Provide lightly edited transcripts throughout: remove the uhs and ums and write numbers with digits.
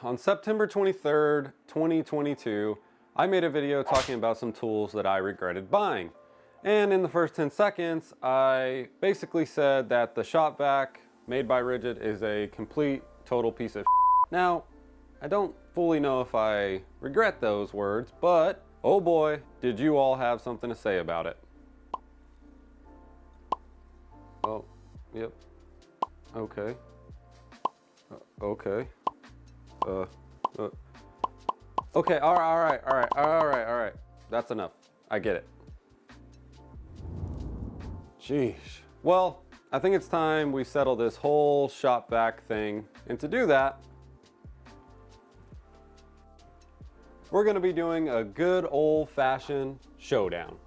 On September 23rd, 2022, I made a video talking about some tools that I regretted buying. And in the first 10 seconds, I basically said that the shop vac made by Ridgid is a complete, total piece of shit. Now, I don't fully know if I regret those words, but oh boy, did you all have something to say about it. Oh, yep. Okay. Okay. Okay, all right. That's enough. I get it. Sheesh. Well, I think it's time we settle this whole shop vac thing. And to do that, we're gonna be doing a good old-fashioned showdown.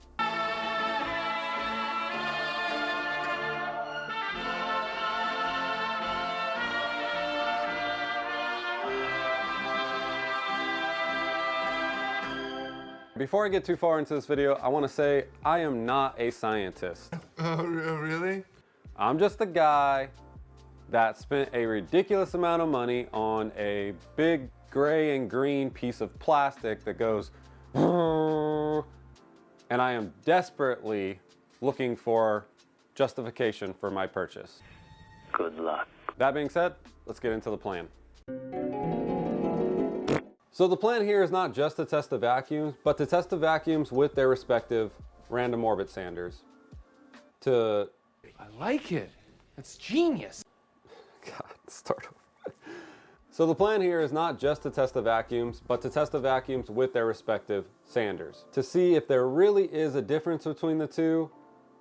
Before I get too far into this video, I want to say I am not a scientist. Oh, really? I'm just a guy that spent a ridiculous amount of money on a big gray and green piece of plastic that goes, and I am desperately looking for justification for my purchase. Good luck. That being said, let's get into the plan. So the plan here is not just to test the vacuums, but to test the vacuums with their respective random orbit sanders. I like it. That's genius. God, start over. So the plan here is not just to test the vacuums, but to test the vacuums with their respective sanders. To see if there really is a difference between the two,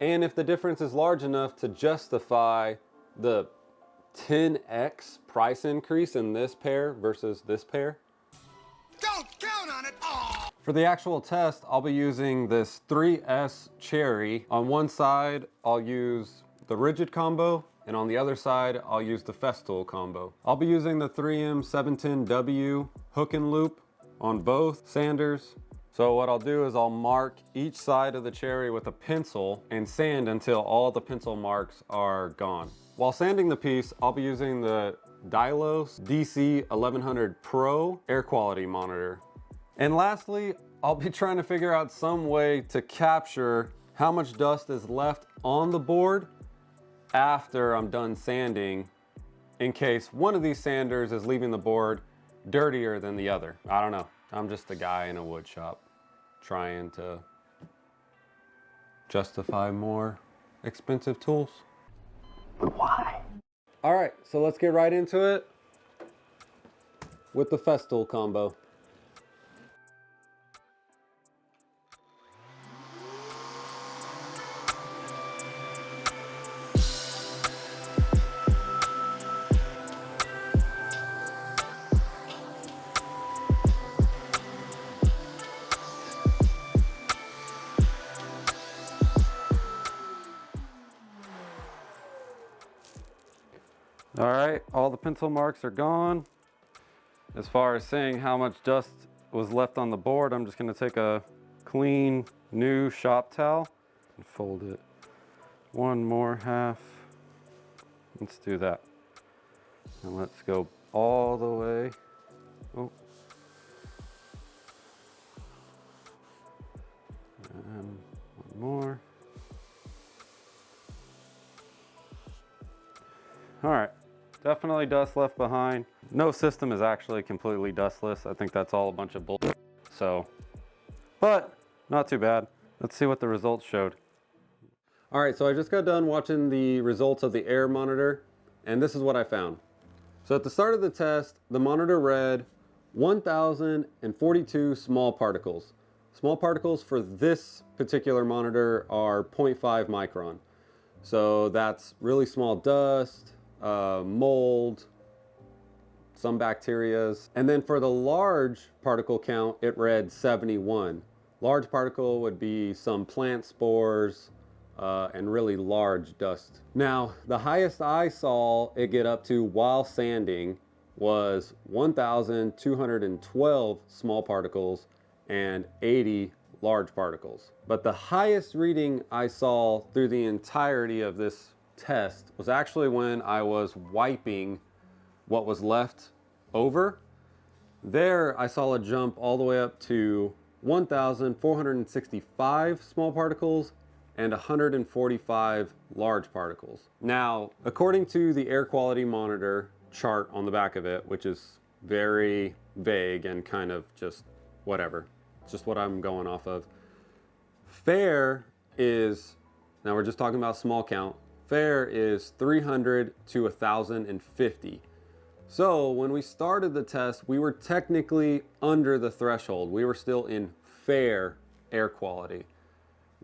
and if the difference is large enough to justify the 10x price increase in this pair versus this pair. Don't count on it. Oh. For the actual test, I'll be using this 3S Cherry. On one side, I'll use the Ridgid combo, and on the other side, I'll use the Festool combo. I'll be using the 3M 710W hook and loop on both sanders. So what I'll do is I'll mark each side of the Cherry with a pencil and sand until all the pencil marks are gone. While sanding the piece, I'll be using the Dylos DC 1100 Pro air quality monitor. And lastly, I'll be trying to figure out some way to capture how much dust is left on the board after I'm done sanding, in case one of these sanders is leaving the board dirtier than the other. I don't know. I'm just a guy in a wood shop trying to justify more expensive tools. Why? All right, so let's get right into it with the Festool combo. All right, all the pencil marks are gone. As far as seeing how much dust was left on the board, I'm just gonna take a clean, new shop towel and fold it one more half. Let's do that. And let's go all the way. Oh. And one more. All right. Definitely dust left behind. No system is actually completely dustless. I think that's all a bunch of bullshit. So, but not too bad. Let's see what the results showed. All right, so I just got done watching the results of the air monitor, and this is what I found. So at the start of the test, the monitor read 1,042 small particles. Small particles for this particular monitor are 0.5 micron. So that's really small dust, mold, some bacterias. And then for the large particle count, it read 71. Large particle would be some plant spores and really large dust. Now, the highest I saw it get up to while sanding was 1,212 small particles and 80 large particles. But the highest reading I saw through the entirety of this test was actually when I was wiping what was left over, There, I saw a jump all the way up to 1,465 small particles and 145 large particles. Now, according to the air quality monitor chart on the back of it, which is very vague and kind of just whatever, it's just what I'm going off of. Fair is, now we're just talking about small count, fair is 300 to 1,050. So when we started the test, we were technically under the threshold. We were still in fair air quality.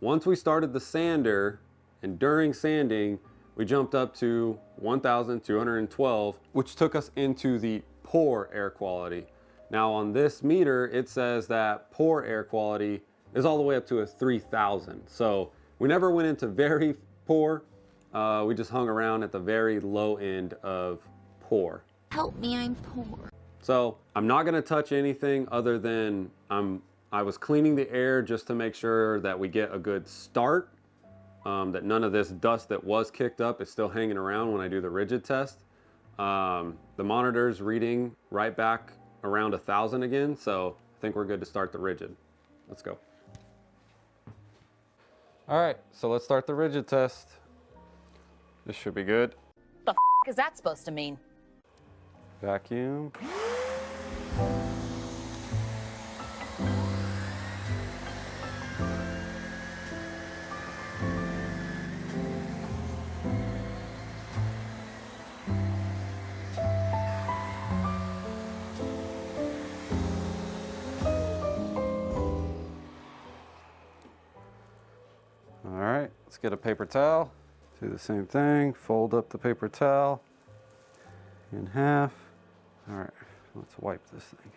Once we started the sander, and during sanding, we jumped up to 1,212, which took us into the poor air quality. Now on this meter, it says that poor air quality is all the way up to a 3,000. So we never went into very poor. We just hung around at the very low end of poor. Help me, I'm poor. So I'm not gonna touch anything other than I was cleaning the air just to make sure that we get a good start, that none of this dust that was kicked up is still hanging around when I do the Ridgid test. The monitor's reading right back around 1,000 again, so I think we're good to start the Ridgid. Let's go. All right, so let's start the Ridgid test. This should be good. The f is that supposed to mean? Vacuum. All right, let's get a paper towel. Do the same thing, fold up the paper towel in half. All right, let's wipe this thing.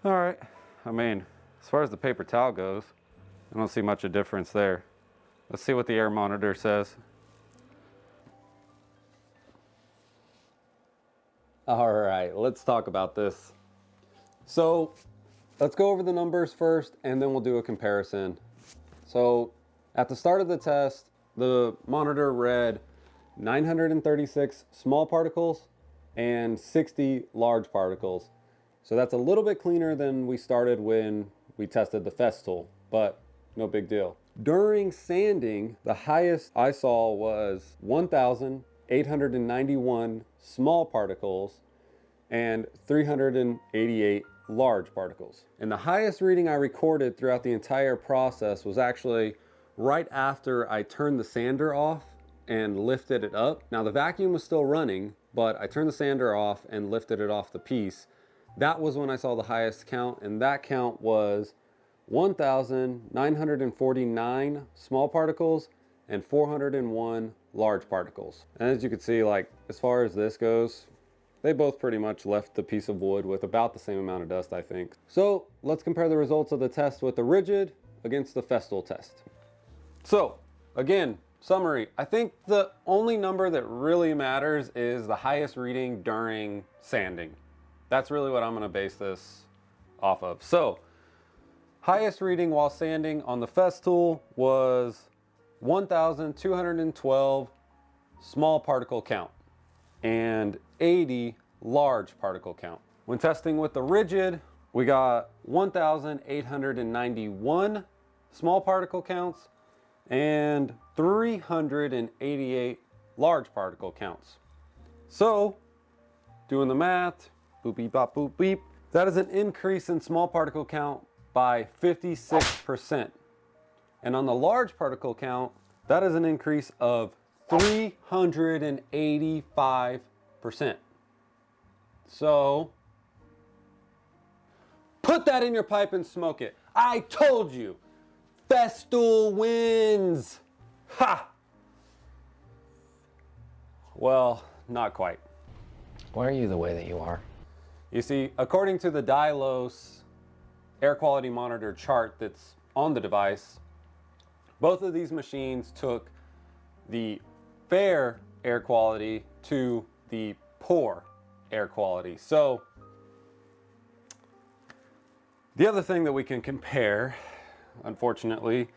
All right, I mean, as far as the paper towel goes, I don't see much of a difference there. Let's see what the air monitor says. All right, let's talk about this. So let's go over the numbers first and then we'll do a comparison. So at the start of the test, the monitor read 936 small particles and 60 large particles. So that's a little bit cleaner than we started when we tested the Festool, but no big deal. During sanding, the highest I saw was 1,891 small particles and 388 large particles. And the highest reading I recorded throughout the entire process was actually right after I turned the sander off and lifted it up. Now the vacuum was still running, but I turned the sander off and lifted it off the piece. That was when I saw the highest count, and that count was 1,949 small particles and 401 large particles. And as you can see, like as far as this goes, they both pretty much left the piece of wood with about the same amount of dust, I think. So let's compare the results of the test with the Ridgid against the Festool test. So again, summary, I think the only number that really matters is the highest reading during sanding. That's really what I'm gonna base this off of. So highest reading while sanding on the Festool was 1,212 small particle count and 80 large particle count. When testing with the Ridgid, we got 1,891 small particle counts and 388 large particle counts. So, doing the math, boop beep bop boop beep, that is an increase in small particle count by 56%. And on the large particle count, that is an increase of 385%. So, put that in your pipe and smoke it. I told you, Festool wins. Ha! Well, not quite. Why are you the way that you are? You see, according to the Dylos air quality monitor chart that's on the device, both of these machines took the fair air quality to the poor air quality. So The other thing that we can compare, unfortunately,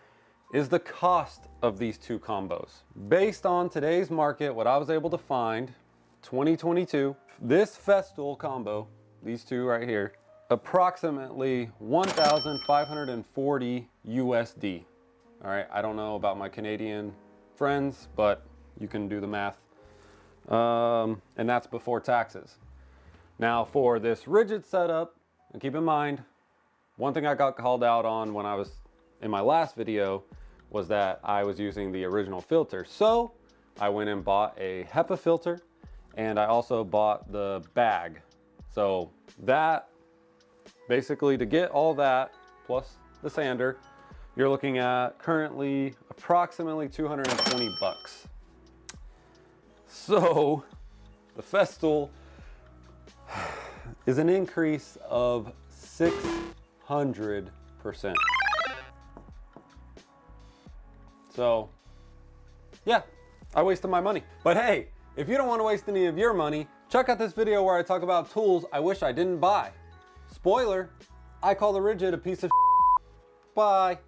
is the cost of these two combos. Based on today's market, what I was able to find, 2022, this Festool combo, these two right here, approximately 1,540 USD. All right, I don't know about my Canadian friends, but you can do the math. And that's before taxes. Now for this Ridgid setup, and keep in mind, one thing I got called out on when I was in my last video was that I was using the original filter. So I went and bought a HEPA filter, and I also bought the bag. So that, basically to get all that, plus the sander, you're looking at currently approximately 220 bucks. So the Festool is an increase of 600%. So yeah, I wasted my money. But hey, if you don't want to waste any of your money, check out this video where I talk about tools I wish I didn't buy. Spoiler, I call the Ridgid a piece of Bye.